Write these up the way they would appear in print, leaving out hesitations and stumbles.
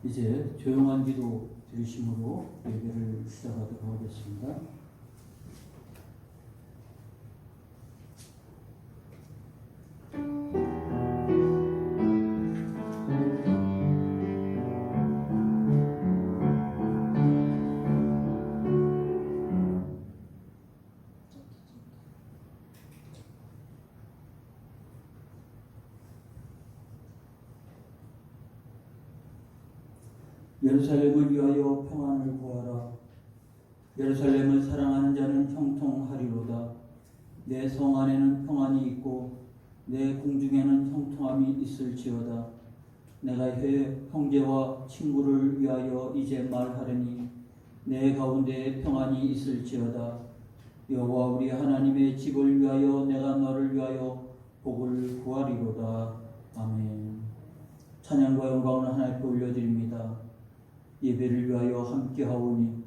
이제 조용한 기도 드리심으로 예배를 시작하도록 하겠습니다. 예루살렘을 위하여 평안을 구하라. 예루살렘을 사랑하는 자는 형통하리로다. 내 성 안에는 평안이 있고 내 궁중에는 형통함이 있을지어다. 내가 형제와 친구를 위하여 이제 말하려니 내 가운데에 평안이 있을지어다. 여호와 우리 하나님의 집을 위하여 내가 너를 위하여 복을 구하리로다. 아멘. 찬양과 영광을 하나님께 올려드립니다. 예배를 위하여 함께하오니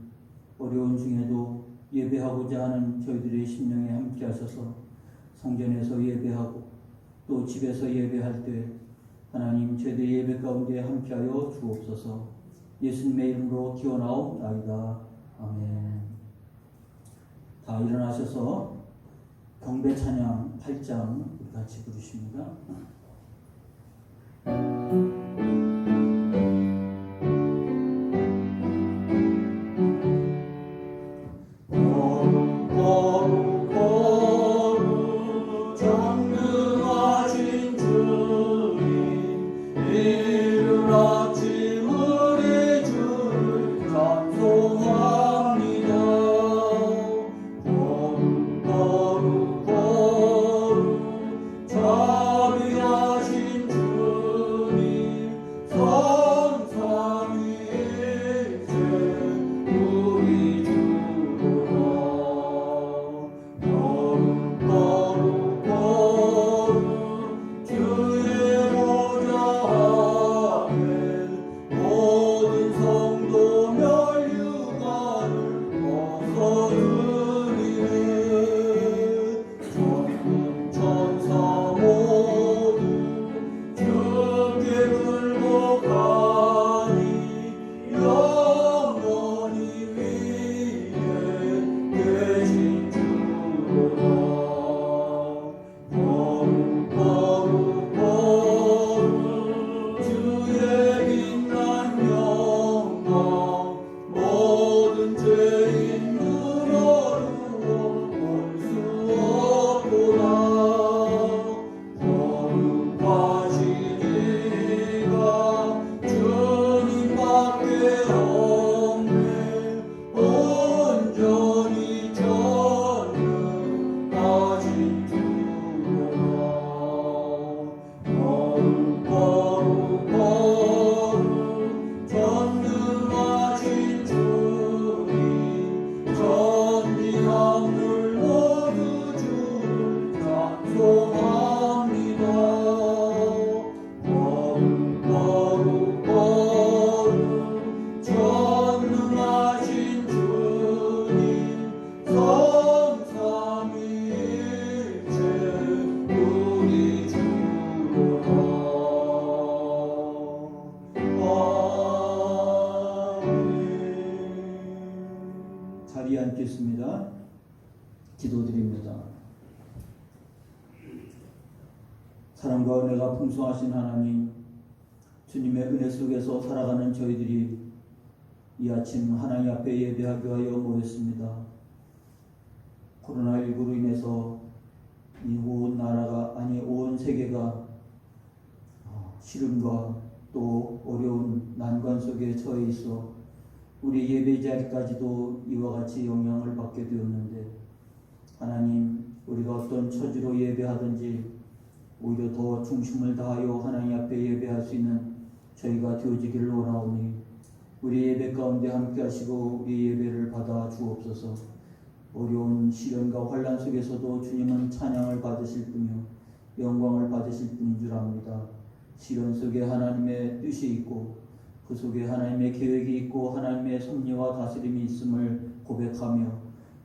어려운 중에도 예배하고자 하는 저희들의 심령에 함께하셔서 성전에서 예배하고 또 집에서 예배할 때 하나님 저희들의 예배 가운데 함께하여 주옵소서. 예수님의 이름으로 기원하옵나이다. 아멘. 다 일어나셔서 경배 찬양 8장 같이 부르십니다. 자리에 앉겠습니다. 기도드립니다. 사랑과 은혜가 풍성하신 하나님, 주님의 은혜 속에서 살아가는 저희들이 이 아침 하나님 앞에 예배하기 위하여 모였습니다. 코로나19로 인해서 이 온 나라가 온 세계가 시름과 또 어려운 난관 속에 처해 있어 우리 예배 자리까지도 이와 같이 영향을 받게 되었는데, 하나님, 우리가 어떤 처지로 예배하든지 오히려 더 중심을 다하여 하나님 앞에 예배할 수 있는 저희가 되어지기를 원하오니 우리 예배 가운데 함께 하시고 우리 예배를 받아 주옵소서. 어려운 시련과 환난 속에서도 주님은 찬양을 받으실 분이요 영광을 받으실 분인 줄 압니다. 시련 속에 하나님의 뜻이 있고 그 속에 하나님의 계획이 있고 하나님의 섭리와 다스림이 있음을 고백하며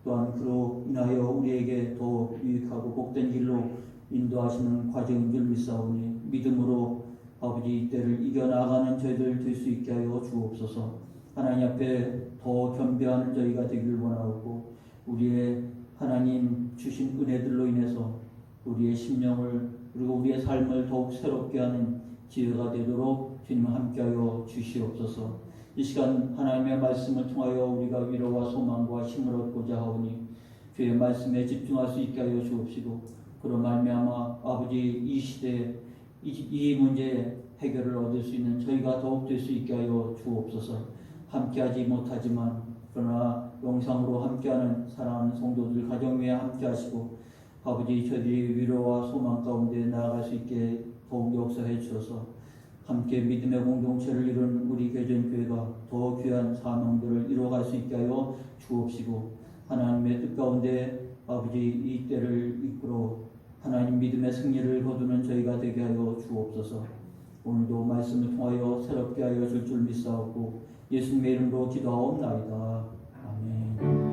또한 그로 인하여 우리에게 더 유익하고 복된 길로 인도하시는 과정인 줄 믿사오니 믿음으로 아버지 이때를 이겨나가는 저희들 될 수 있게 하여 주옵소서. 하나님 앞에 더 겸비하는 저희가 되기를 원하고 우리의 하나님 주신 은혜들로 인해서 우리의 심령을 그리고 우리의 삶을 더욱 새롭게 하는 기회가 되도록 주님 함께하여 주시옵소서. 이 시간 하나님의 말씀을 통하여 우리가 위로와 소망과 힘을 얻고자 하오니 주의 말씀에 집중할 수 있게 하여 주옵시고 그로 말미암아 아버지 이 시대에 이 문제의 해결을 얻을 수 있는 저희가 더욱 될 수 있게 하여 주옵소서. 함께하지 못하지만 그러나 영상으로 함께하는 사랑하는 성도들 가정 위에 함께하시고 아버지 저희들이 위로와 소망 가운데 나아갈 수 있게 더욱 역사해 주셔서 함께 믿음의 공동체를 이룬 우리 개전교회가 더 귀한 사명들을 이루어갈 수 있게 하여 주옵시고 하나님의 뜻 가운데 아버지 이 때를 이끌어 하나님 믿음의 승리를 거두는 저희가 되게 하여 주옵소서. 오늘도 말씀을 통하여 새롭게 하여 줄 줄 믿사옵고 예수님의 이름으로 기도하옵나이다. 아멘.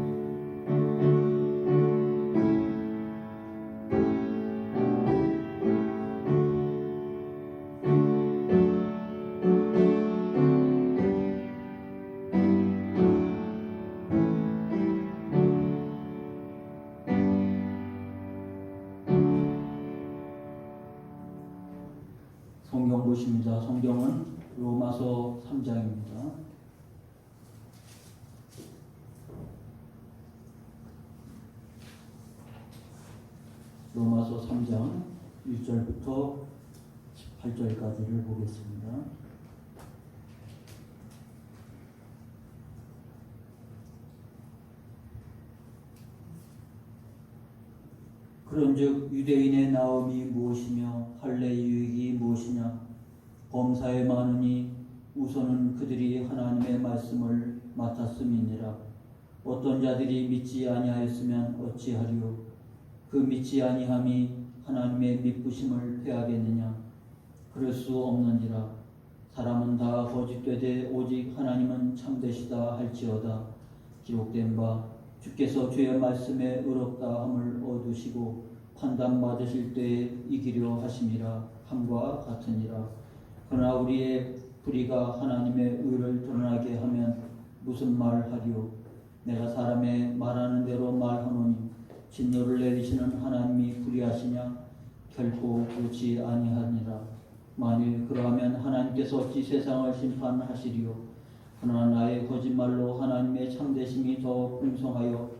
성경 보십니다. 성경은 로마서 3장입니다. 로마서 3장 1절부터 18절까지를 보겠습니다. 그런즉 유대인의 나음이 무엇이며 할례의 유익이 무엇이냐? 범사에 많으니 우선은 그들이 하나님의 말씀을 맡았음이니라. 어떤 자들이 믿지 아니하였으면 어찌하리요? 그 믿지 아니함이 하나님의 믿부심을 패하겠느냐? 그럴 수 없느니라. 사람은 다 거짓되되 오직 하나님은 참되시다 할지어다. 기록된 바 주께서 주의 말씀에 의롭다 함을 얻으시고 판단받으실 때에 이기려 하심이라 함과 같으니라. 그러나 우리의 불의가 하나님의 의를 드러나게 하면 무슨 말하리요? 내가 사람의 말하는 대로 말하노니 진노를 내리시는 하나님이 불의하시냐? 결코 그렇지 아니하니라. 만일 그러하면 하나님께서 어찌 세상을 심판하시리요? 그러나 나의 거짓말로 하나님의 참되심이 더 풍성하여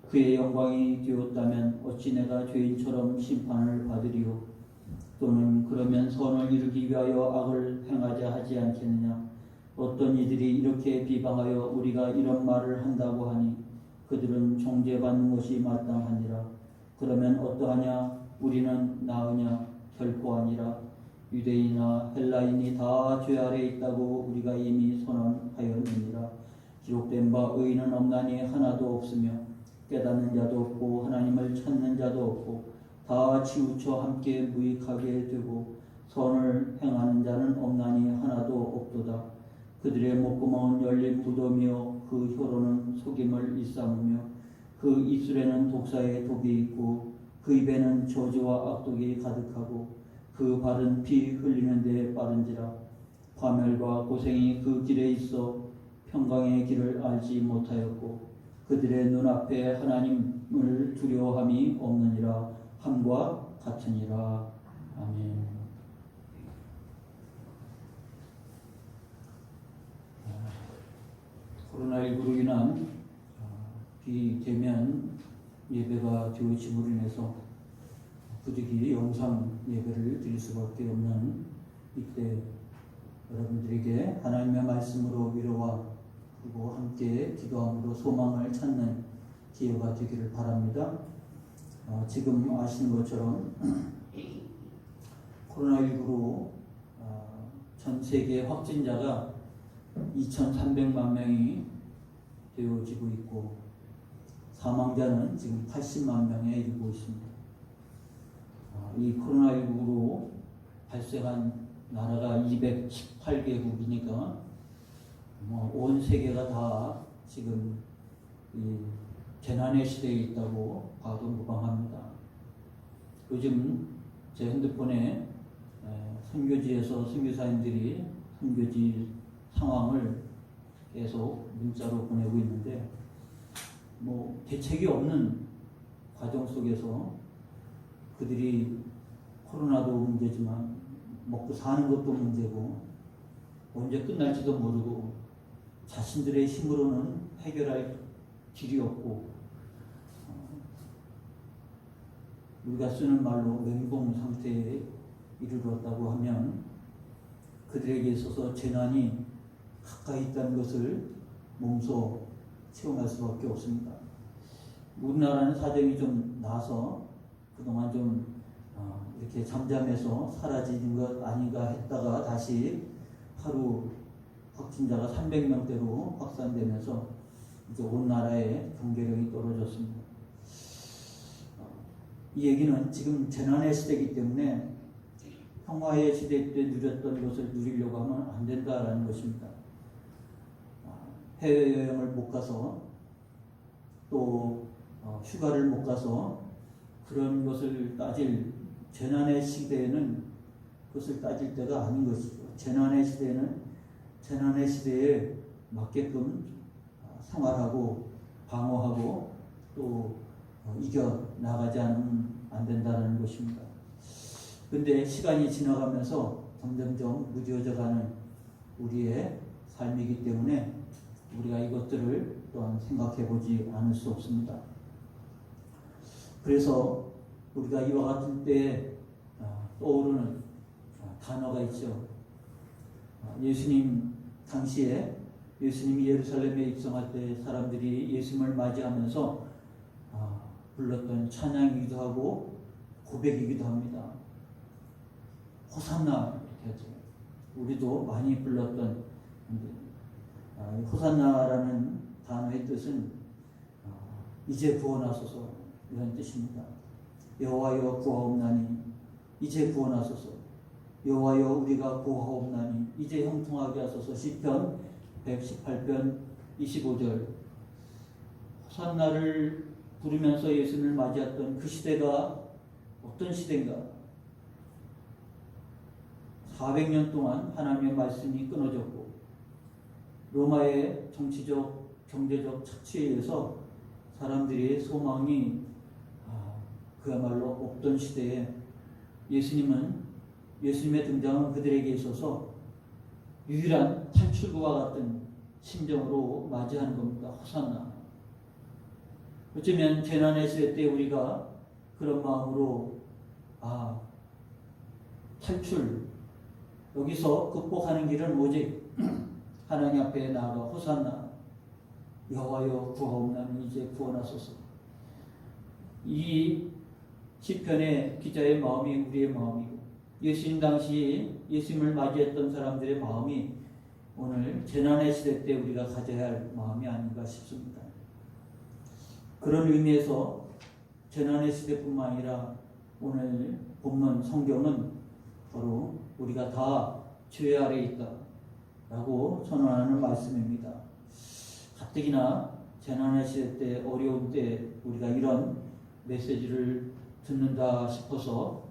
그의 영광이 되었다면 어찌 내가 죄인처럼 심판을 받으리요? 또는 그러면 선을 이루기 위하여 악을 행하자 하지 않겠느냐? 어떤 이들이 이렇게 비방하여 우리가 이런 말을 한다고 하니 그들은 정죄받는 것이 마땅하니라. 그러면 어떠하냐? 우리는 나으냐? 결코 아니라. 유대인이나 헬라인이 다 죄 아래 있다고 우리가 이미 선언하였느니라. 기록된 바 의인은 없나니 하나도 없으며 깨닫는 자도 없고 하나님을 찾는 자도 없고 다 치우쳐 함께 무익하게 되고 선을 행하는 자는 없나니 하나도 없도다. 그들의 목구멍은 열린 무덤이요 그 혀로는 속임을 일삼으며 그 입술에는 독사의 독이 있고 그 입에는 저주와 악독이 가득하고 그 발은 피 흘리는 데 빠른지라. 과멸과 고생이 그 길에 있어 평강의 길을 알지 못하였고 그들의 눈앞에 하나님을 두려워함이 없느니라 함과 같으니라. 아멘. 코로나19로 인한 비대면 예배가 되어짐으로 인해서 부득이 영상 예배를 드릴 수밖에 없는 이때 여러분들에게 하나님의 말씀으로 위로와 그리고 함께 기도함으로 소망을 찾는 기회가 되기를 바랍니다. 지금 아시는 것처럼 코로나19로 전 세계 확진자가 2,300만 명이 되어지고 있고 사망자는 지금 80만 명에 이르고 있습니다. 이 코로나19로 발생한 나라가 218개국이니까 온 세계가 다 지금 이 재난의 시대에 있다고 봐도 무방합니다. 요즘 제 핸드폰에 선교지에서 선교사님들이 선교지 상황을 계속 문자로 보내고 있는데 뭐 대책이 없는 과정 속에서 그들이 코로나도 문제지만 먹고 사는 것도 문제고 언제 끝날지도 모르고 자신들의 힘으로는 해결할 길이 없고 우리가 쓰는 말로 멘붕 상태에 이르렀다고 하면 그들에게 있어서 재난이 가까이 있다는 것을 몸소 체험할 수밖에 없습니다. 우리나라는 사정이 좀 나서 그동안 좀 이렇게 잠잠해서 사라지는 것 아닌가 했다가 다시 하루 확진자가 300명대로 확산되면서 이제 온 나라의 경제력이 떨어졌습니다. 이 얘기는 지금 재난의 시대이기 때문에 평화의 시대 때 누렸던 것을 누리려고 하면 안 된다라는 것입니다. 해외여행을 못 가서 또 휴가를 못 가서 그런 것을 따질 재난의 시대에는 그것을 따질 때가 아닌 것이죠. 재난의 시대에는 재난의 시대에 맞게끔 생활하고 방어하고 또 이겨 나가지 않으면 안 된다는 것입니다. 그런데 시간이 지나가면서 점점점 무뎌져가는 우리의 삶이기 때문에 우리가 이것들을 또한 생각해 보지 않을 수 없습니다. 그래서 우리가 이와 같은 때에 떠오르는 단어가 있죠. 예수님 당시에 예수님이 예루살렘에 입성할 때 사람들이 예수님을 맞이하면서 불렀던 찬양이기도 하고 고백이기도 합니다. 호산나 이렇게 하죠. 우리도 많이 불렀던 호산나라는 단어의 뜻은 이제 구원하소서 이런 뜻입니다. 여호와여 구하옵나니 이제 구원하소서. 여호와여 우리가 구하옵나니 이제 형통하게 하소서. 시편 118편 25절. 호산나를 부르면서 예수님을 맞이했던 그 시대가 어떤 시대인가? 400년 동안 하나님의 말씀이 끊어졌고 로마의 정치적, 경제적 착취에 의해서 사람들의 소망이 그야말로 없던 시대에 예수님의 등장은 그들에게 있어서 유일한 탈출구와 같은 심정으로 맞이하는 겁니다. 호산나. 어쩌면 재난의 시대 때 우리가 그런 마음으로 탈출, 여기서 극복하는 길은 오직 하나님 앞에 나아가 호산나 여호와여 구하옵나니 이제 구원하소서. 이 시편의 기자의 마음이 우리의 마음이고 예수님 당시 예수님을 맞이했던 사람들의 마음이 오늘 재난의 시대 때 우리가 가져야 할 마음이 아닌가 싶습니다. 그런 의미에서 재난의 시대뿐만 아니라 오늘 본문 성경은 바로 우리가 다 죄 아래에 있다라고 선언하는 말씀입니다. 가뜩이나 재난의 시대 때 어려운 때 우리가 이런 메시지를 듣는다 싶어서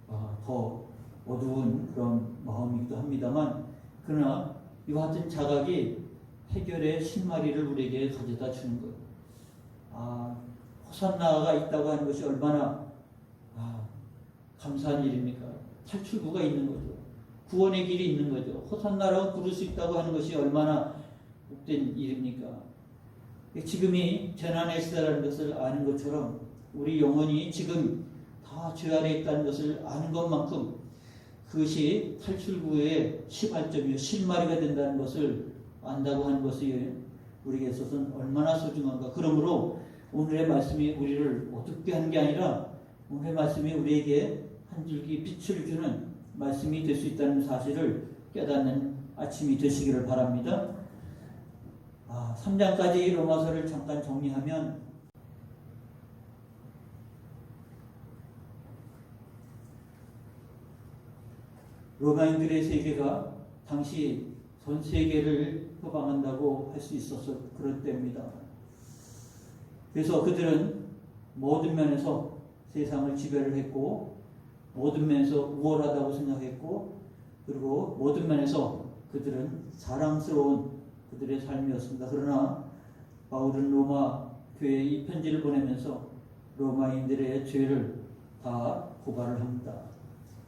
더 어두운 그런 마음이기도 합니다만 그러나 이와 같은 자각이 해결의 신마리를 우리에게 가져다 주는 거예요. 호산나가 있다고 하는 것이 얼마나 감사한 일입니까? 탈출구가 있는 거죠. 구원의 길이 있는 거죠. 호산나라고 부를 수 있다고 하는 것이 얼마나 복된 일입니까? 지금이 재난의 시대라는 것을 아는 것처럼 우리 영혼이 지금 다 죄 아래 있다는 것을 아는 것만큼 그것이 탈출구의 시발점이요 실마리가 된다는 것을 안다고 하는 것이 우리에게 있어서는 얼마나 소중한가. 그러므로 오늘의 말씀이 우리를 어둡게 하는 게 아니라 오늘의 말씀이 우리에게 한 줄기 빛을 주는 말씀이 될 수 있다는 사실을 깨닫는 아침이 되시기를 바랍니다. 3장까지 로마서를 잠깐 정리하면 로마인들의 세계가 당시 전 세계를 표방한다고 할 수 있어서 그럴 때입니다. 그래서 그들은 모든 면에서 세상을 지배를 했고 모든 면에서 우월하다고 생각했고, 그리고 모든 면에서 그들은 자랑스러운 그들의 삶이었습니다. 그러나 바울은 로마 교회에 이 편지를 보내면서 로마인들의 죄를 다 고발을 합니다.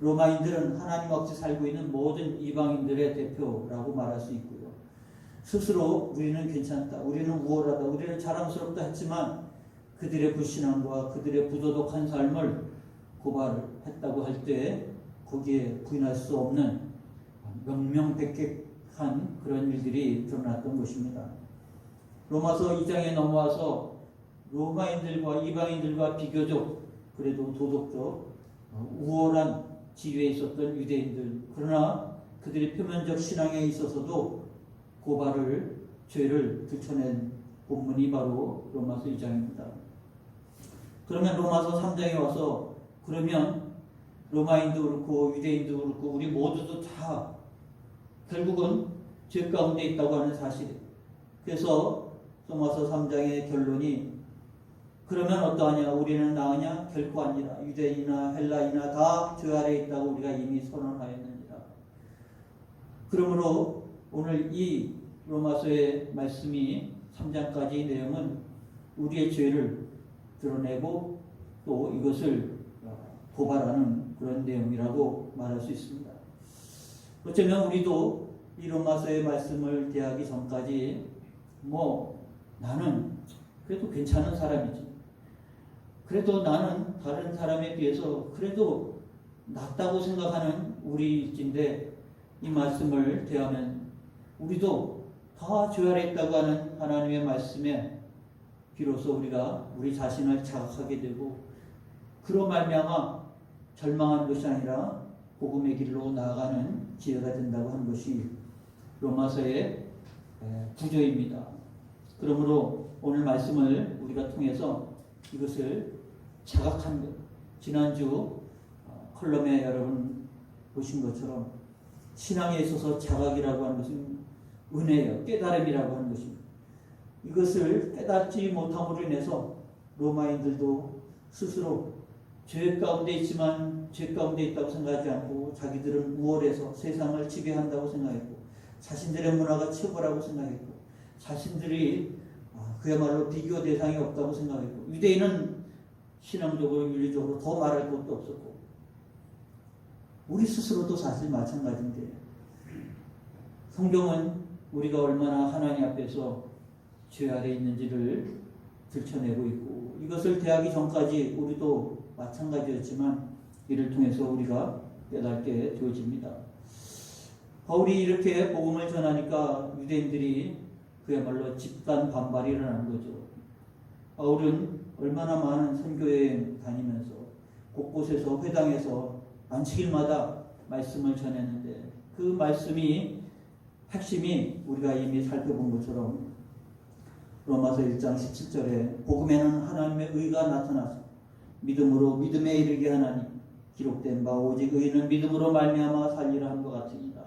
로마인들은 하나님 없이 살고 있는 모든 이방인들의 대표라고 말할 수 있고요. 스스로 우리는 괜찮다, 우리는 우월하다, 우리는 자랑스럽다 했지만 그들의 불신앙과 그들의 부도덕한 삶을 고발했다고 할 때 거기에 부인할 수 없는 명명백백한 그런 일들이 드러났던 것입니다. 로마서 2장에 넘어와서 로마인들과 이방인들과 비교적 그래도 도덕적 우월한 지위에 있었던 유대인들, 그러나 그들의 표면적 신앙에 있어서도 고발을, 죄를 들춰낸 본문이 바로 로마서 2장입니다. 그러면 로마서 3장에 와서 그러면 로마인도 그렇고 유대인도 그렇고 우리 모두도 다 결국은 죄 가운데 있다고 하는 사실이에요. 그래서 로마서 3장의 결론이 그러면 어떠하냐? 우리는 나으냐? 결코 아니라. 유대인이나 헬라인이나 다 죄 아래에 있다고 우리가 이미 선언하였느니라. 그러므로 오늘 이 로마서의 말씀이 3장까지 내용은 우리의 죄를 드러내고 또 이것을 고발하는 그런 내용이라고 말할 수 있습니다. 어쩌면 우리도 이 로마서의 말씀을 대하기 전까지 나는 그래도 괜찮은 사람이지, 그래도 나는 다른 사람에 비해서 그래도 낫다고 생각하는 우리인데 이 말씀을 대하면 우리도 다 죄 아래 있다고 하는 하나님의 말씀에 비로소 우리가 우리 자신을 자각하게 되고 그로 말미암아 절망하는 것이 아니라 복음의 길로 나아가는 기회가 된다고 하는 것이 로마서의 구조입니다. 그러므로 오늘 말씀을 우리가 통해서 이것을 자각하는 것, 지난주 컬럼에 여러분 보신 것처럼 신앙에 있어서 자각이라고 하는 것은 은혜예요. 깨달음이라고 하는 것입니다. 이것을 깨닫지 못함으로 인해서 로마인들도 스스로 죄 가운데 있지만 죄 가운데 있다고 생각하지 않고 자기들은 우월해서 세상을 지배한다고 생각했고 자신들의 문화가 최고라고 생각했고 자신들이 그야말로 비교 대상이 없다고 생각했고 유대인은 신앙적으로 윤리적으로 더 말할 것도 없었고 우리 스스로도 사실 마찬가지인데 성경은 우리가 얼마나 하나님 앞에서 죄 아래 있는지를 들춰내고 있고 이것을 대하기 전까지 우리도 마찬가지였지만 이를 통해서 우리가 깨닫게 되어집니다. 바울이 이렇게 복음을 전하니까 유대인들이 그야말로 집단 반발이 일어나는 거죠. 바울은 얼마나 많은 선교여행 다니면서 곳곳에서 회당에서 안식일마다 말씀을 전했는데 그 말씀이 핵심이 우리가 이미 살펴본 것처럼 로마서 1장 17절에 복음에는 하나님의 의가 나타나서 믿음으로 믿음에 이르게 하나니 기록된 바 오직 의는 믿음으로 말미암아 살리라 한 것 같으니라.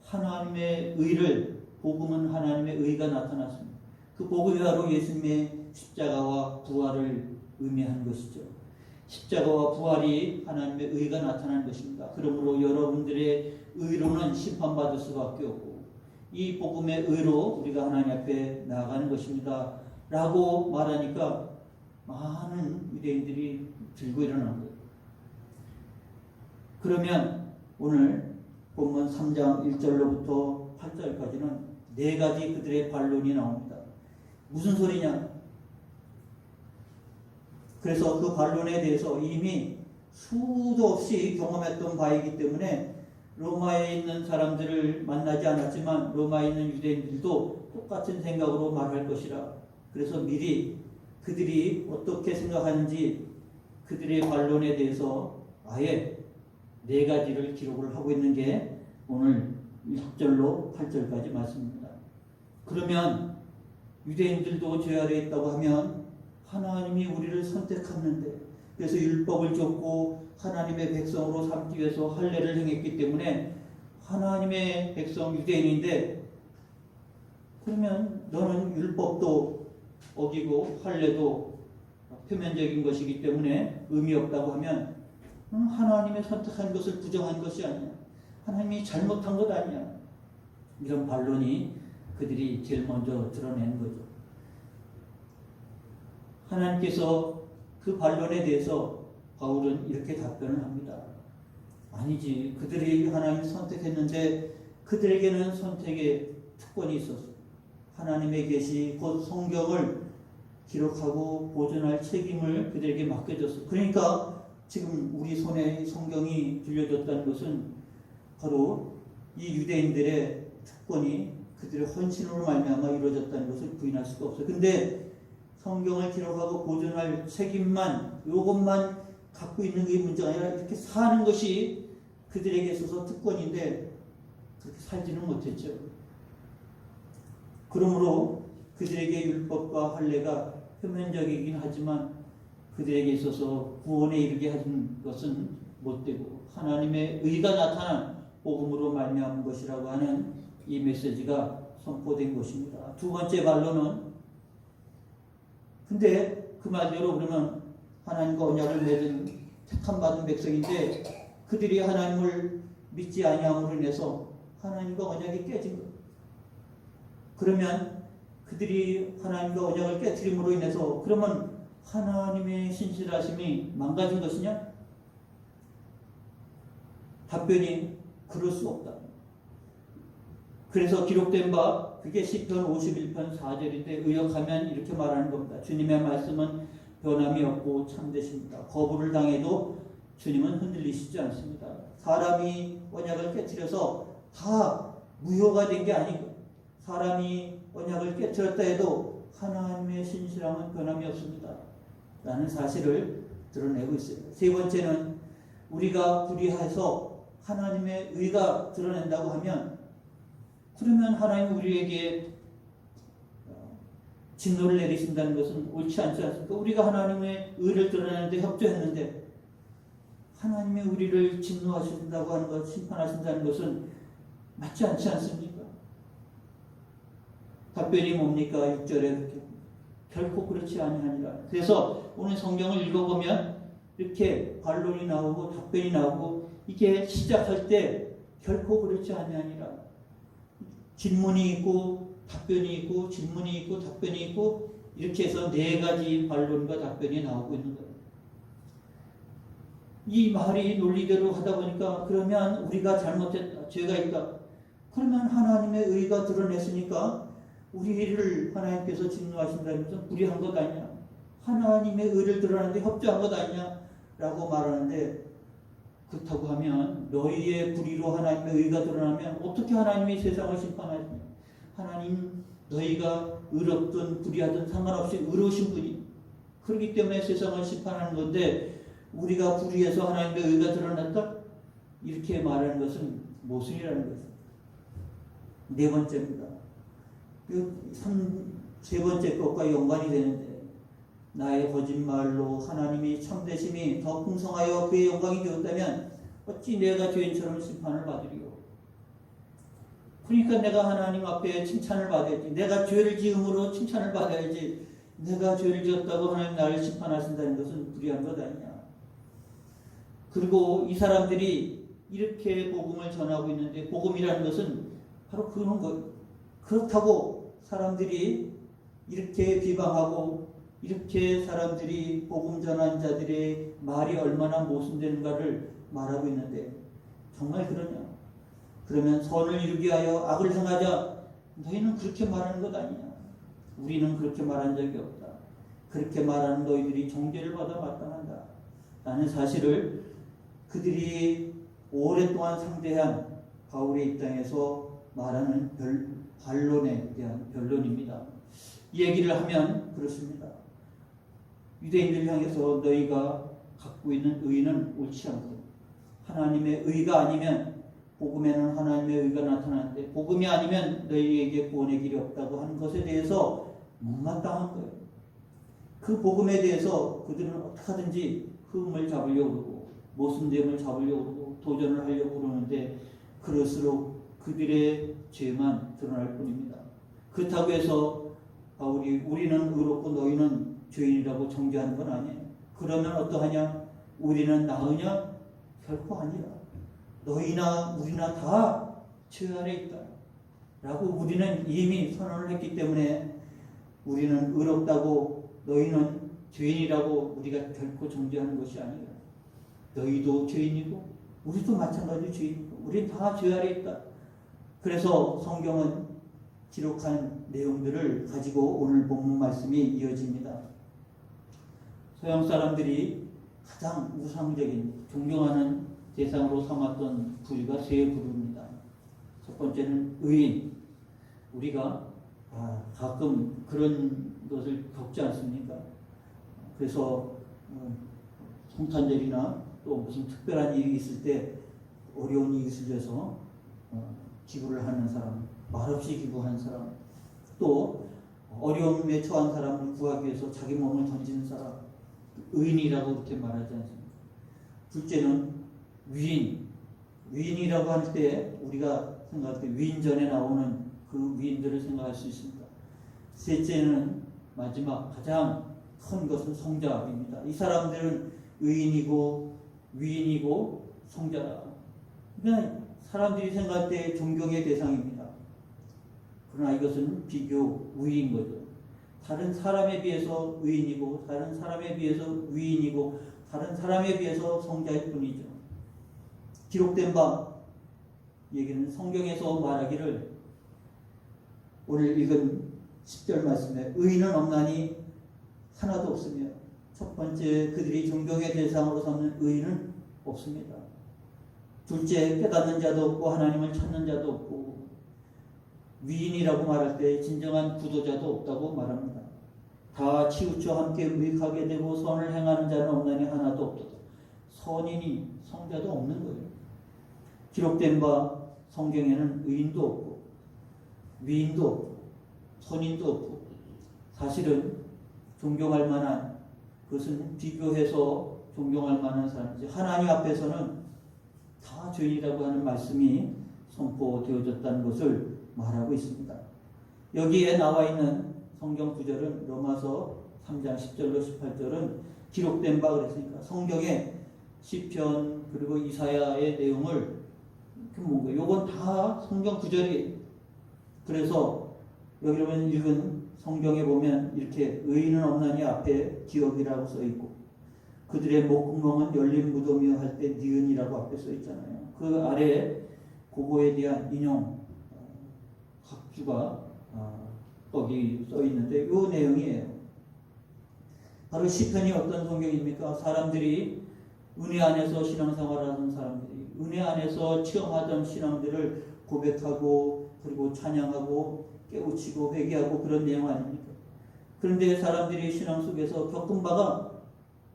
하나님의 의를 복음은 하나님의 의가 나타났습니다. 그 복음이 바로 예수님의 십자가와 부활을 의미하는 것이죠. 십자가와 부활이 하나님의 의가 나타나는 것입니다. 그러므로 여러분들의 의로는 심판받을 수밖에 없고 이 복음의 의로 우리가 하나님 앞에 나아가는 것입니다. 라고 말하니까 많은 유대인들이 들고 일어난 거예요. 그러면 오늘 본문 3장 1절로부터 8절까지는 4가지 그들의 반론이 나옵니다. 무슨 소리냐? 그래서 그 반론에 대해서 이미 수도 없이 경험했던 바이기 때문에 로마에 있는 사람들을 만나지 않았지만 로마에 있는 유대인들도 똑같은 생각으로 말할 것이라. 그래서 미리 그들이 어떻게 생각하는지 그들의 반론에 대해서 아예 4가지를 기록을 하고 있는 게 오늘 6절로 8절까지 말씀입니다. 그러면 유대인들도 죄 아래에 있다고 하면 하나님이 우리를 선택했는데 그래서 율법을 줬고 하나님의 백성으로 삼기 위해서 할례를 행했기 때문에 하나님의 백성 유대인인데 그러면 너는 율법도 어기고 할례도 표면적인 것이기 때문에 의미 없다고 하면 하나님의 선택한 것을 부정한 것이 아니야. 하나님이 잘못한 것 아니야. 이런 반론이 그들이 제일 먼저 드러낸 거죠. 하나님께서 그 반론에 대해서 바울은 이렇게 답변을 합니다. 아니지. 그들이 하나님을 선택했는데 그들에게는 선택의 특권이 있었어. 하나님의 계시 곧 성경을 기록하고 보존할 책임을 그들에게 맡겨줬어. 그러니까 지금 우리 손에 성경이 들려졌다는 것은 바로 이 유대인들의 특권이 그들의 헌신으로 말미암아 이루어졌다는 것을 부인할 수가 없어요. 근데 성경을 기록하고 보존할 책임만, 이것만 갖고 있는 게 문제가 아니라 이렇게 사는 것이 그들에게 있어서 특권인데 그렇게 살지는 못했죠. 그러므로 그들에게 율법과 할례가 표면적이긴 하지만 그들에게 있어서 구원에 이르게 하는 것은 못되고 하나님의 의가 나타난 복음으로 말미암은 것이라고 하는 이 메시지가 선포된 것입니다. 두 번째 반론은 근데 그 말대로 그러면 하나님과 언약을 맺은 택함 받은 백성인데 그들이 하나님을 믿지 아니함으로 인해서 하나님과 언약이 깨진 것. 그러면 그들이 하나님과 언약을 깨트림으로 인해서 그러면 하나님의 신실하심이 망가진 것이냐? 답변이 그럴 수 없다. 그래서 기록된 바 그게 시편 51편 4절인데 의역하면 이렇게 말하는 겁니다. 주님의 말씀은 변함이 없고 참되십니다. 거부를 당해도 주님은 흔들리시지 않습니다. 사람이 언약을 깨트려서 다 무효가 된 게 아니고 사람이 언약을 깨트렸다 해도 하나님의 신실함은 변함이 없습니다. 라는 사실을 드러내고 있어요. 세 번째는 우리가 불의해서 하나님의 의가 드러낸다고 하면 그러면 하나님 우리에게 진노를 내리신다는 것은 옳지 않지 않습니까? 우리가 하나님의 의를 드러내는데 협조했는데 하나님의 우리를 진노하신다고 하는 것, 심판하신다는 것은 맞지 않지 않습니까? 답변이 뭡니까? 6절에 그렇게 결코 그렇지 아니하니라. 그래서 오늘 성경을 읽어보면 이렇게 반론이 나오고 답변이 나오고 이게 시작할 때 결코 그렇지 아니하니라. 질문이 있고 답변이 있고 질문이 있고 답변이 있고 이렇게 해서 네 가지 반론과 답변이 나오고 있는 거예요. 이 말이 논리대로 하다 보니까 그러면 우리가 잘못했다, 죄가 있다. 그러면 하나님의 의가 드러냈으니까 우리를 하나님께서 진노하신다는 것은 불의한 것 아니냐? 하나님의 의를 드러내는데 협조한 것 아니냐? 라고 말하는데 그렇다고 하면 너희의 불의로 하나님의 의가 드러나면 어떻게 하나님이 세상을 심판하시냐? 하나님 너희가 의롭든 불의하든 상관없이 의로우신 분이 그렇기 때문에 세상을 심판하는 건데 우리가 불의해서 하나님의 의가 드러났다? 이렇게 말하는 것은 모순이라는 거죠. 네 번째입니다. 세 번째 것과 연관이 되는데 나의 거짓말로 하나님이 참되심이 더 풍성하여 그의 영광이 되었다면 어찌 내가 죄인처럼 심판을 받으리요. 그러니까 내가 하나님 앞에 칭찬을 받아야지. 내가 죄를 지음으로 칭찬을 받아야지. 내가 죄를 지었다고 하나님 나를 심판하신다는 것은 불의한 것 아니냐. 그리고 이 사람들이 이렇게 복음을 전하고 있는데 복음이라는 것은 바로 그런 거예요. 그렇다고 사람들이 이렇게 비방하고 이렇게 사람들이 복음 전한 자들의 말이 얼마나 모순되는가를 말하고 있는데 정말 그러냐? 그러면 선을 이루기 위하여 악을 행하자. 너희는 그렇게 말하는 것 아니냐? 우리는 그렇게 말한 적이 없다. 그렇게 말하는 너희들이 정죄를 받아 마땅한다. 라는 사실을 그들이 오랫동안 상대한 바울의 입장에서 말하는 반론에 대한 변론입니다. 이 얘기를 하면 그렇습니다. 유대인들을 향해서 너희가 갖고 있는 의는 옳지 않고 하나님의 의가 아니면 복음에는 하나님의 의가 나타나는데 복음이 아니면 너희에게 구원의 길이 없다고 하는 것에 대해서 못마땅한 거예요. 그 복음에 대해서 그들은 어떻게 하든지 흠을 잡으려고 그러고 모순됨을 잡으려고 그러고 도전을 하려고 그러는데 그럴수록 그들의 죄만 드러날 뿐입니다. 그렇다고 해서 바울이 우리는 의롭고 너희는 죄인이라고 정죄하는 건 아니에요. 그러면 어떠하냐? 우리는 나으냐? 결코 아니라. 너희나 우리나 다 죄 아래 있다. 라고 우리는 이미 선언을 했기 때문에 우리는 의롭다고 너희는 죄인이라고 우리가 결코 정죄하는 것이 아니라 너희도 죄인이고 우리도 마찬가지로 죄인이고 우리 다 죄 아래 있다. 그래서 성경은 기록한 내용들을 가지고 오늘 본문 말씀이 이어집니다. 서양 사람들이 가장 우상적인 존경하는 대상으로 삼았던 부류가 세 부류입니다. 첫 번째는 의인. 우리가 가끔 그런 것을 겪지 않습니까? 그래서 성탄절이나 또 무슨 특별한 일이 있을 때 어려운 이웃을 위해서 기부를 하는 사람, 말없이 기부하는 사람, 또 어려움에 처한 사람을 구하기 위해서 자기 몸을 던지는 사람, 의인이라고 그렇게 말하지 않습니까? 둘째는 위인. 위인이라고 할 때 우리가 생각할 때 위인전에 나오는 그 위인들을 생각할 수 있습니다. 셋째는 마지막 가장 큰 것은 성자입니다. 이 사람들은 의인이고 위인이고 성자다. 그러니까 사람들이 생각할 때 존경의 대상입니다. 그러나 이것은 비교 우위인 거죠. 다른 사람에 비해서 의인이고 다른 사람에 비해서 위인이고 다른 사람에 비해서 성자일 뿐이죠. 기록된 바 얘기는 성경에서 말하기를 오늘 읽은 10절 말씀에 의인은 없나니 하나도 없으며 첫 번째 그들이 존경의 대상으로 삼는 의인은 없습니다. 둘째 깨닫는 자도 없고 하나님을 찾는 자도 없고 위인이라고 말할 때 진정한 구도자도 없다고 말합니다. 다 치우쳐 함께 무익하게 되고 선을 행하는 자는 없나니 하나도 없도다. 선인이 성자도 없는 거예요. 기록된 바 성경에는 의인도 없고 위인도 없고 선인도 없고 사실은 존경할 만한 그것은 비교해서 존경할 만한 사람이지 하나님 앞에서는 다 죄인이라고 하는 말씀이 선포되어졌다는 것을 말하고 있습니다. 여기에 나와 있는 성경 구절은 로마서 3장 10절로 18절은 기록된 바 그랬으니까 성경의 시편 그리고 이사야의 내용을 뭔가 요건 다 성경 구절이에요. 그래서 여기 보면 읽은 성경에 보면 이렇게 의인은 없나니 앞에 기억이라고 써 있고 그들의 목구멍은 열린 무덤이여 할 때 니은이라고 앞에 써 있잖아요. 그 아래에 그거에 대한 인용 각주가 거기 써 있는데 이 내용이에요. 바로 시편이 어떤 성경입니까? 사람들이 은혜 안에서 신앙생활하는 사람들이 은혜 안에서 체험하던 신앙들을 고백하고 그리고 찬양하고 깨우치고 회개하고 그런 내용 아닙니까? 그런데 사람들이 신앙 속에서 겪은 바가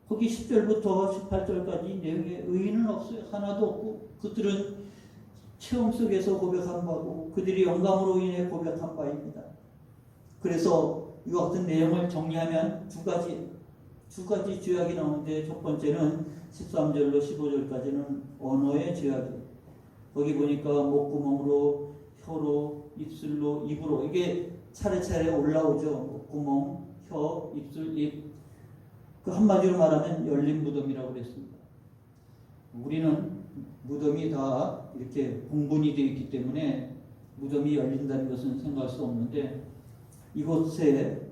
거기 10절부터 18절까지 내용에 의인은 없어요. 하나도 없고 그들은 체험 속에서 고백한 바고 그들이 영감으로 인해 고백한 바입니다. 그래서 이와 같은 내용을 정리하면 두 가지 죄악이 나오는데 첫 번째는 13절로 15절까지는 언어의 죄악이에요. 거기 보니까 목구멍으로 혀로 입술로 입으로 이게 차례차례 올라오죠. 목구멍, 혀, 입술, 입. 그 한마디로 말하면 열린 무덤이라고 그랬습니다. 우리는 무덤이 다 이렇게 공분이 되어 있기 때문에 무덤이 열린다는 것은 생각할 수 없는데 이곳에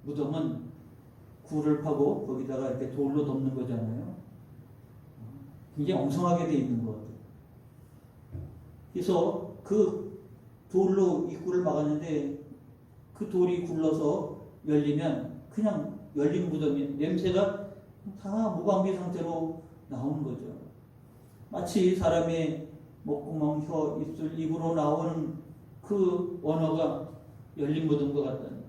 무덤은 굴을 파고 거기다가 이렇게 돌로 덮는 거잖아요. 굉장히 엉성하게 되어 있는 것 같아요. 그래서 그 돌로 입구를 막았는데 그 돌이 굴러서 열리면 그냥 열린 무덤이 냄새가 다 무방비 상태로 나오는 거죠. 마치 사람의 목구멍, 혀, 입술, 입으로 나오는 그 언어가 열린 무덤과 같다는 거예요.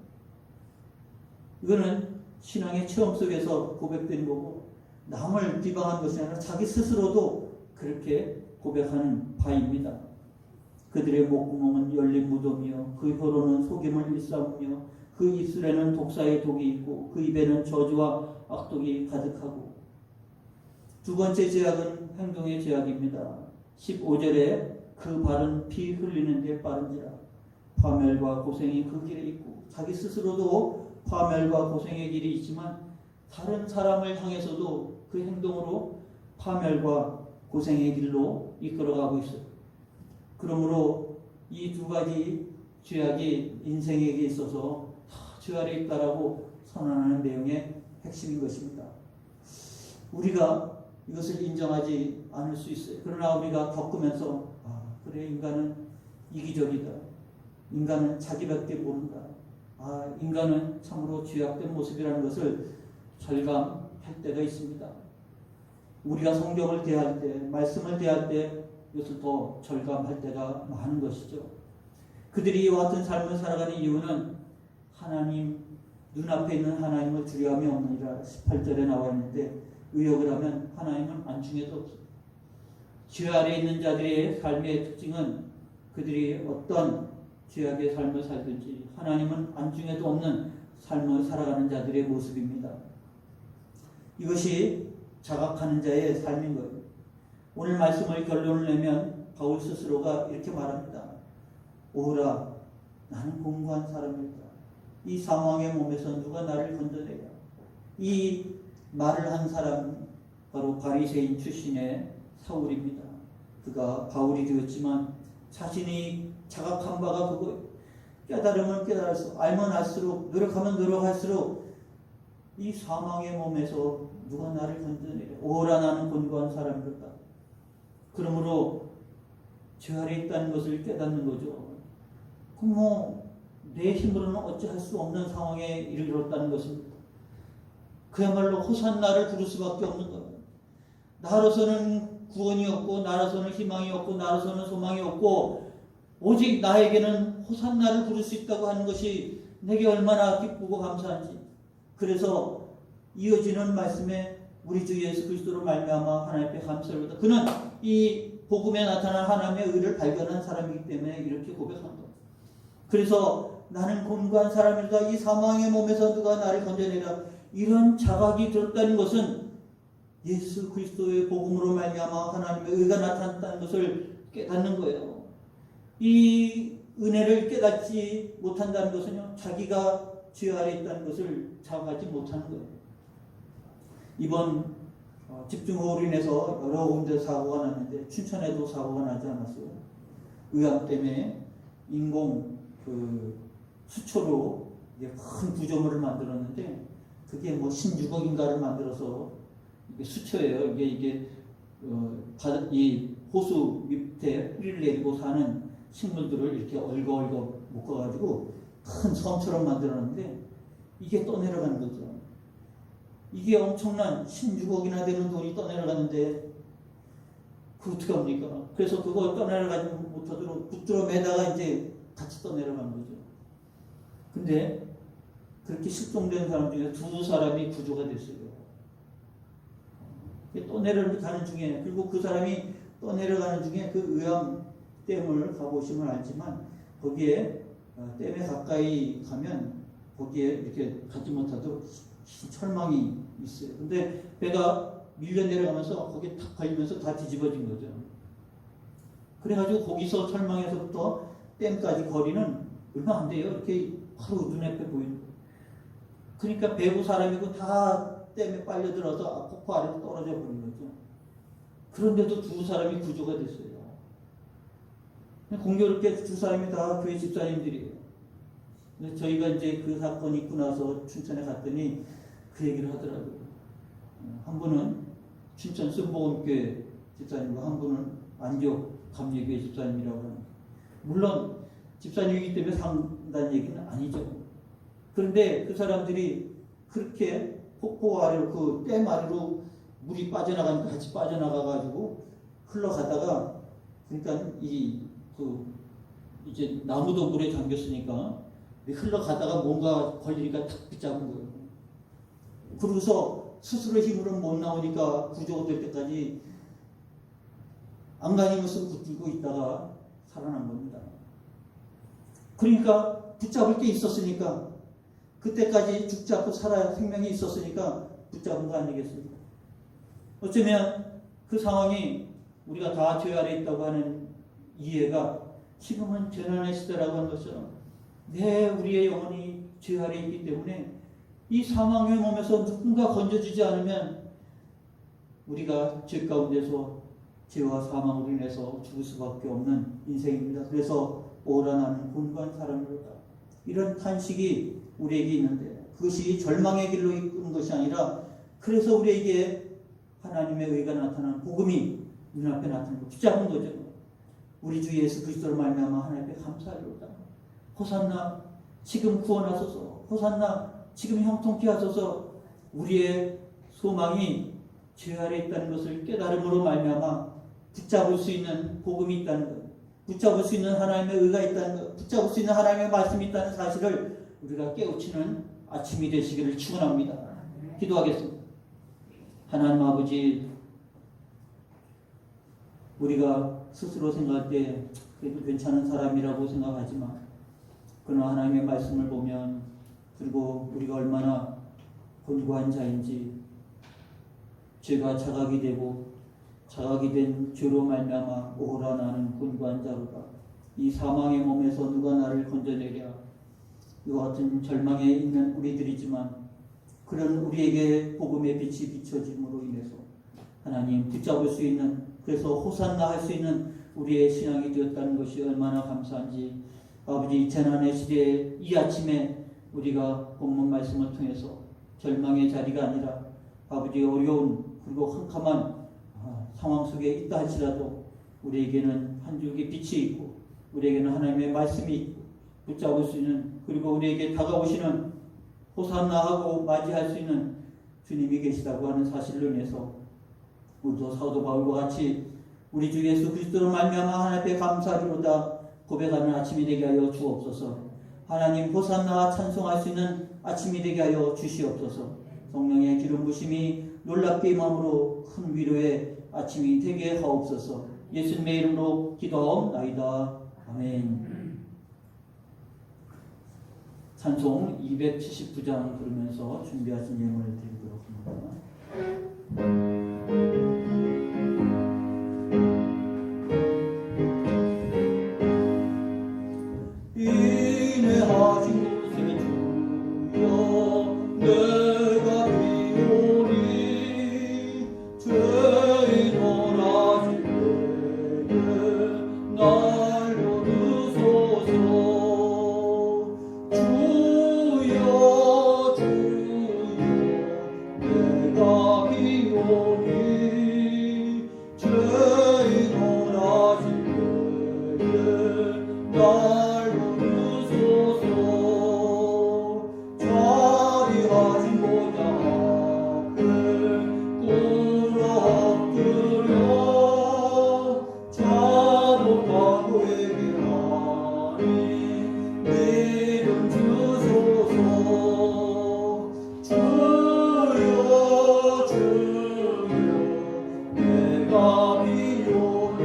이거는 신앙의 체험 속에서 고백된 거고 남을 비방한 것이 아니라 자기 스스로도 그렇게 고백하는 바입니다. 그들의 목구멍은 열린 무덤이요 그 혀로는 속임을 일삼으며 그 입술에는 독사의 독이 있고 그 입에는 저주와 악독이 가득하고 두 번째 죄악은 행동의 죄악입니다. 15절에 그 발은 피 흘리는 데 빠른지라 파멸과 고생이 그 길에 있고 자기 스스로도 파멸과 고생의 길이 있지만 다른 사람을 향해서도 그 행동으로 파멸과 고생의 길로 이끌어가고 있어요. 그러므로 이 두 가지 죄악이 인생에게 있어서 다 죄 아래 있다라고 선언하는 내용의 핵심인 것입니다. 우리가 이것을 인정하지 않을 수 있어요. 그러나 우리가 겪으면서 그래, 인간은 이기적이다. 인간은 자기밖에 모른다. 인간은 참으로 죄악된 모습이라는 것을 절감할 때가 있습니다. 우리가 성경을 대할 때, 말씀을 대할 때 이것을 더 절감할 때가 많은 것이죠. 그들이 이와 같은 삶을 살아가는 이유는 하나님, 눈앞에 있는 하나님을 두려움이 없느니라 18절에 나와 있는데, 의역을 하면 하나님은 안중에도 없어요. 죄 아래 있는 자들의 삶의 특징은 그들이 어떤 죄악의 삶을 살든지 하나님은 안중에도 없는 삶을 살아가는 자들의 모습입니다. 이것이 자각하는 자의 삶인 거예요. 오늘 말씀을 결론을 내면 바울 스스로가 이렇게 말합니다. 오라, 나는 공고한 사람이다. 이 상황의 몸에서 누가 나를 건져내랴. 이 말을 한 사람 바로 바리새인 출신의 사울입니다. 그가 바울이 되었지만 자신이 자각한 바가 그거예요. 깨달으면 깨달을수록, 알면 알수록, 노력하면 노력할수록 이 사망의 몸에서 누가 나를 건져내랴. 오라, 나는 곤고한 사람이다. 그러므로 죄 아래 있다는 것을 깨닫는 거죠. 그럼 내 힘으로는 어찌할 수 없는 상황에 이르렀다는 것입니다. 그야말로 호산나를 부를 수밖에 없는 거예요. 나로서는 구원이 없고, 나로서는 희망이 없고, 나로서는 소망이 없고, 오직 나에게는 호산나를 부를 수 있다고 하는 것이 내게 얼마나 기쁘고 감사한지. 그래서 이어지는 말씀에 우리 주 예수 그리스도로 말미암아 하나님 앞에 감사를 받아. 그는 이 복음에 나타난 하나님의 의를 발견한 사람이기 때문에 이렇게 고백한다. 그래서 나는 곤고한 사람이다. 이 사망의 몸에서 누가 나를 건져내라. 이런 자각이 들었다는 것은 예수 그리스도의 복음으로 말미암아 하나님의 의가 나타났다는 것을 깨닫는 거예요. 이 은혜를 깨닫지 못한다는 것은요, 자기가 죄 아래 있다는 것을 자각하지 못하는 거예요. 이번 집중호우로 인해서 여러 군데 사고가 났는데 춘천에도 사고가 나지 않았어요. 의암 때문에 인공 수초로 큰 구조물을 만들었는데 그게 뭐 16억인가를 만들어서 이게 수초예요. 이게 이 호수 밑에 뿌리를 내리고 사는 식물들을 이렇게 얽어 묶어가지고 큰 섬처럼 만들었는데 이게 떠내려가는 거죠. 이게 엄청난 16억이나 되는 돈이 떠내려가는데 그 어떻게 합니까? 그래서 그거 떠내려가지 못하도록 붙들어 매다가 이제 같이 떠내려간 거죠. 근데 그렇게 실종된 사람 중에 두 사람이 구조가 됐어요. 떠내려가는 중에, 그리고 그 사람이 떠내려가는 중에 그 의암댐을 가보시면 알지만 거기에 댐에 가까이 가면 거기에 이렇게 가지 못하도록 철망이 있어요. 근데 배가 밀려 내려가면서 거기에 탁 걸리면서 다 뒤집어진 거죠. 그래가지고 거기서 철망에서부터 댐까지 거리는 얼마 안 돼요. 이렇게 바로 눈앞에 보이는 거예요. 그러니까 배구 사람이고 다 댐에 빨려들어서 폭포 아래로 떨어져 버린 거죠. 그런데도 두 사람이 구조가 됐어요. 공교롭게 두 사람이 다 교회 집사님들이에요. 근데 저희가 이제 그 사건이 있고 나서 춘천에 갔더니 그 얘기를 하더라고요. 한 분은 춘천 순복음교회 집사님과 한 분은 안교 감리교회 집사님이라고 하는. 물론 집사님이기 때문에 상단 얘기는 아니죠. 그런데 그 사람들이 그렇게 폭포 아래로 그 댐 아래로 물이 빠져나가니까 같이 빠져나가가지고 흘러가다가, 그러니까 이제 나무도 물에 잠겼으니까 흘러가다가 뭔가 걸리니까 탁 붙잡은 거예요. 그러고서 스스로 힘으로 못 나오니까 구조가 될 때까지 안간힘을 쓰고 붙들고 있다가 살아난 겁니다. 그러니까 붙잡을 게 있었으니까, 그때까지 죽지 않고 살아야 생명이 있었으니까 붙잡은 거 아니겠습니까? 어쩌면 그 상황이 우리가 다 죄 아래 있다고 하는 이해가 지금은 재난의 시대라고 하는 것처럼 우리의 영혼이 죄 아래 있기 때문에 이 사망의 몸에서 누군가 건져주지 않으면 우리가 죄 가운데서 죄와 사망으로 인해서 죽을 수밖에 없는 인생입니다. 그래서 오라 나는 곤고한 사람이로다. 이런 탄식이 우리에게 있는데 그것이 절망의 길로 이끄는 것이 아니라 그래서 우리에게 하나님의 의가 나타나는 복음이 눈앞에 나타나는 거 붙잡은 거죠. 우리 주 예수 그리스도로 말미암아 하나님께 감사하리로다. 호산나 지금 구원하소서. 호산나 지금 형통케 하소서. 우리의 소망이 죄 아래 있다는 것을 깨달음으로 말미암아 붙잡을 수 있는 복음이 있다는 것, 붙잡을 수 있는 하나님의 의가 있다는 것, 붙잡을 수 있는 하나님의 말씀이 있다는 사실을 우리가 깨우치는 아침이 되시기를 축원합니다. 기도하겠습니다. 하나님 아버지, 우리가 스스로 생각할 때 그래도 괜찮은 사람이라고 생각하지만 그러나 하나님의 말씀을 보면 그리고 우리가 얼마나 곤고한 자인지 죄가 자각이 되고 자각이 된 죄로 말미암아 오라 나는 곤고한 자로다. 이 사망의 몸에서 누가 나를 건져내랴. 이와 같은 절망에 있는 우리들이지만 그런 우리에게 복음의 빛이 비춰짐으로 인해서 하나님 붙잡을 수 있는, 그래서 호산나 할 수 있는 우리의 신앙이 되었다는 것이 얼마나 감사한지 아버지, 재난의 시대에 이 아침에 우리가 본문 말씀을 통해서 절망의 자리가 아니라 아버지 어려운 그리고 캄캄한 상황 속에 있다 할지라도 우리에게는 한 줄기 빛이 있고 우리에게는 하나님의 말씀이 있고 붙잡을 수 있는, 그리고 우리에게 다가오시는 호산나하고 맞이할 수 있는 주님이 계시다고 하는 사실로 인해서 우리도 사도 바울과 같이 우리 주 예수 그리스도로 말미암아 하나님 앞에 감사하리로다 고백하는 아침이 되게 하여 주옵소서. 하나님 호산나 찬송할 수 있는 아침이 되게 하여 주시옵소서. 성령의 기름 부심이 놀랍게 임함으로 큰 위로의 아침이 되게 하옵소서. 예수님의 이름으로 기도하옵나이다. 아멘. 찬송 279장 부르면서 준비하신 예물을 드리도록 합니다. 인내하신 곳에 주여 내가 비오니 죄인을 하실 때에 날 부르소서. 주여 주여 내가 비오니 죄인을 하실 때에 날 부르소서. 자리하신 보좌 앞에 꿇어 엎드려 자복하고 회개하니 믿음 주소서. 주여 주여 내가 비오니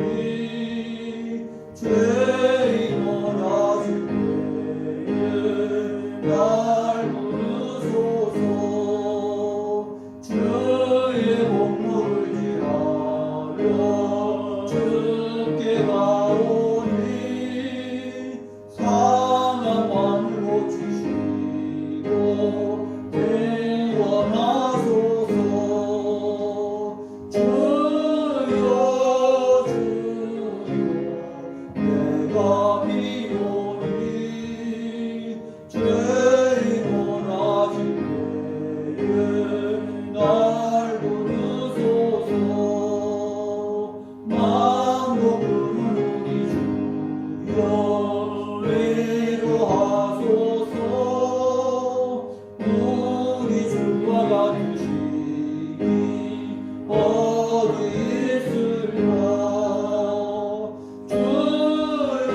죄인을 하실 때에 날 부르소서. 주의 공로를 지하며 주께 가오니 상한 마음을 고치시고 대원하소서. 주여 주여 내가 비오니 죄인을 하실 때에 날 부르소서. 마음도 푸는 우리 주여 위로하소서. 우리 주와 같으시니 어디 있으랴. 주여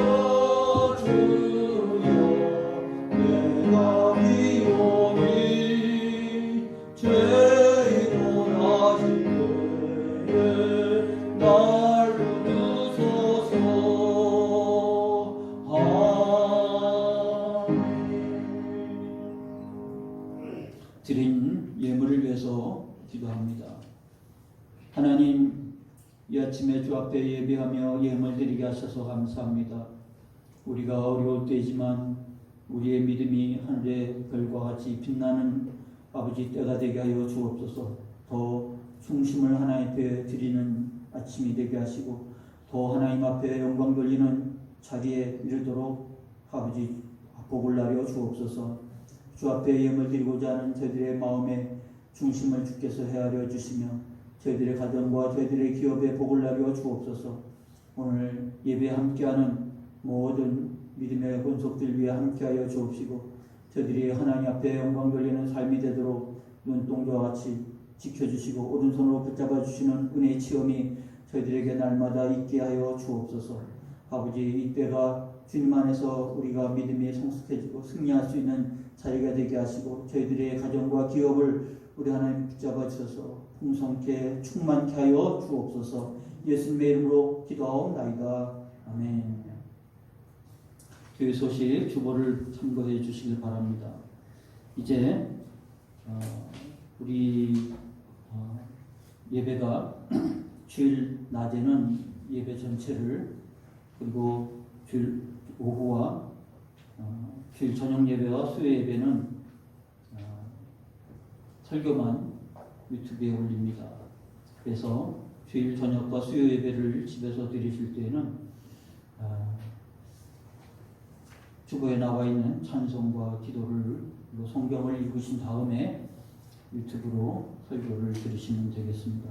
주여 내가 비오니 죄인을 하실 때에 날 부르소서. 아멘. 드린 예물을 위해서 기도합니다. 하나님, 이 아침에 주 앞에 예배하며 예물 드리게 하셔서 감사합니다. 우리가 어려울 때지만 우리의 믿음이 하늘의 별과 같이 빛나는 아버지 때가 되게 하여 주옵소서. 더 중심을 하나님 앞에 드리는 아침이 되게 하시고 더 하나님 앞에 영광 돌리는 자리에 이르도록 아버지 복을 나려 주옵소서. 주 앞에 예물 드리고자 하는 저희들의 마음의 중심을 주께서 헤아려 주시며 저희들의 가정과 저희들의 기업에 복을 나려 주옵소서. 오늘 예배에 함께하는 모든 믿음의 권속들 위해 함께하여 주옵시고 저희들이 하나님 앞에 영광 돌리는 삶이 되도록 눈동자와 같이 지켜주시고 오른손으로 붙잡아 주시는 은혜의 체험이 저희들에게 날마다 있게 하여 주옵소서. 아버지, 이때가 주님 안에서 우리가 믿음이 성숙해지고 승리할 수 있는 자리가 되게 하시고 저희들의 가정과 기업을 우리 하나님 붙잡아 주셔서 풍성케 충만케 하여 주옵소서. 예수님의 이름으로 기도하옵나이다. 아멘. 교회 소식 주보를 참고해 주시길 바랍니다. 이제 우리 예배가 주일 낮에는 예배 전체를 그리고 주일 오후와 주일 저녁 예배와 수요 예배는 설교만 유튜브에 올립니다. 그래서 주일 저녁과 수요 예배를 집에서 드리실 때에는 주보에 나와 있는 찬송과 기도를 성경을 읽으신 다음에 유튜브로 설교를 들으시면 되겠습니다.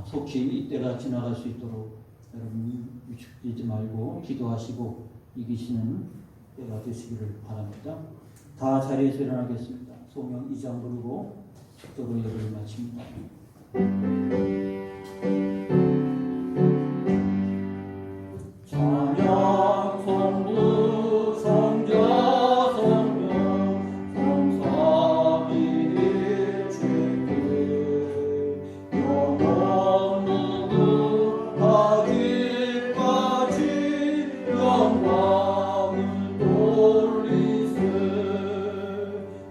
속히 이때가 지나갈 수 있도록 여러분 위축되지 말고 기도하시고 이기시는 때가 되시기를 바랍니다. 다 자리에서 일어나겠습니다. 소명 2장 부르고 축도로 예배를 마칩니다. 찬양 성부 성자 성령 성삼위일 주께 영원 무궁하기까지 영광을 돌리세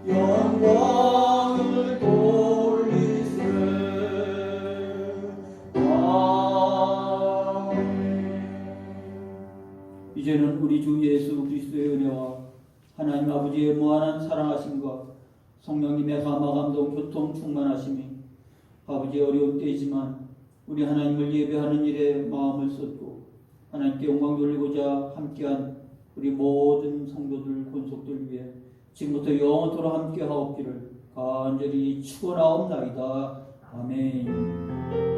영광을 돌리세 이제는 우리 주 예수 그리스도의 은혜와 하나님 아버지의 무한한 사랑하심과 성령님의 감화 감동 교통 충만하심이 아버지의 어려운 때이지만 우리 하나님을 예배하는 일에 마음을 쏟고 하나님께 영광 돌리고자 함께한 우리 모든 성도들 권속들 위해 지금부터 영원토록 함께 하옵기를 간절히 축원하옵나이다. 아멘.